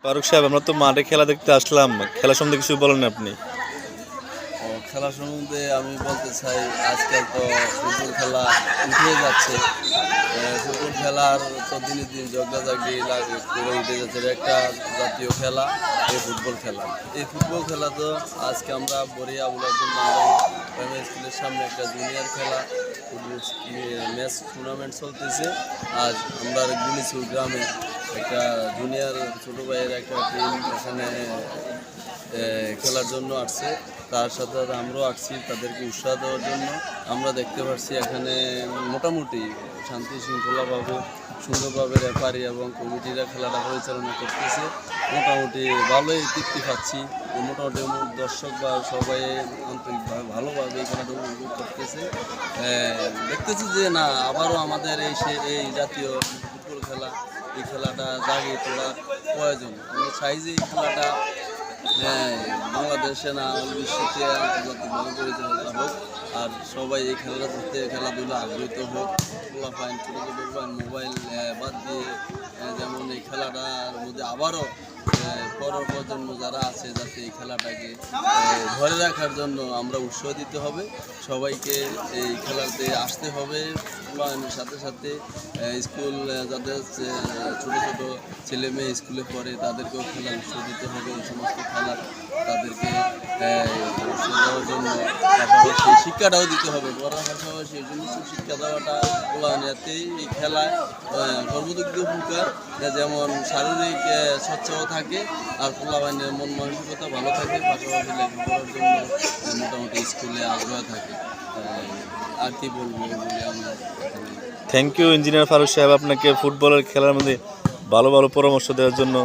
ফারুক সাহেব, আমরা তো মাঠে খেলা দেখতে আসলাম, খেলা সম্বন্ধে কিছু বলেন আপনি। খেলা সম্বন্ধে আমি বলতে চাই, আজকাল তো ফুটবল খেলা উঠে যাচ্ছে। ফুটবল খেলার তো দিনে দিন ঝগড়াঝাগড়ি করে উঠে যাচ্ছে। একটা জাতীয় খেলা এই ফুটবল খেলা। এই ফুটবল খেলা তো আজকে আমরা বরিয়া আবুলাতুল প্রাইমারি স্কুলের সামনে একটা জুনিয়র খেলা ফুটবল ম্যাচ টুর্নামেন্ট চলতেছে। আজ আমরা গুলিচুর গ্রামে একটা জুনিয়র ছোটো ভাইয়ের একটা টিম এখানে খেলার জন্য আসছে। তার সাথে সাথে আমরাও আসছি তাদেরকে উৎসাহ দেওয়ার জন্য। আমরা দেখতে পাচ্ছি এখানে মোটামুটি শান্তি শৃঙ্খলাভাবে সুন্দরভাবে রেফারি এবং কমিটিরা খেলাটা পরিচালনা করতেছে। মোটামুটি ভালোই তৃপ্তি পাচ্ছি। মোটামুটি দর্শক বা সবাই আন্তরিকভাবে ভালোভাবে এই খেলাটা উপভোগ করতেছে। দেখতেছি যে না, আবারও আমাদের এই জাতীয় ফুটবল খেলা, এই খেলাটা জাগিয়ে তোলা প্রয়োজন। আমি চাই যে এই খেলাটা বাংলাদেশে না বিশ্বতে আন্তর্জাতিকভাবে পরিচালিত হোক। আর সবাই এই খেলাটা ধরতে খেলাধুলা আগ্রহীত হোক। পোলাপাইন ছোটো ছোটো মোবাইল বাদ দিয়ে যেমন এই খেলাটার মধ্যে আবারও পরের প্রজন্ম যারা আছে যাতে এই খেলাটাকে ধরে রাখার জন্য আমরা উৎসাহ দিতে হবে। সবাইকে এই খেলাতে আসতে হবে। পোলাপাইনের সাথে সাথে স্কুল যাদের ছোটো ছোটো ছেলে মেয়ে স্কুলে পড়ে তাদেরকেও খেলার উৎসাহ দিতে হবে। এই সমস্ত খেলার তাদেরকে উৎসাহ দেওয়ার জন্য পাশাপাশি শিক্ষাটাও দিতে হবে। পড়ার পাশাপাশি এই জন্য শিক্ষা দেওয়াটা পোলাপাইনেতেই এই খেলায় সর্বাধিক উপকার, যেমন শারীরিক স্বচ্ছও থাকে আর পোলাপাইনের মন মানসিকতা ভালো থাকে, পাশাপাশি লেখাপড়ার জন্য মোটামুটি স্কুলে আগ্রহ থাকে। আর কি বলবো বলে আমরা। থ্যাংক ইউ ইঞ্জিনিয়ার ফারুক সাহেব, আপনাকে ফুটবলের খেলার মধ্যে ভালো ভালো পরামর্শ দেওয়ার জন্য।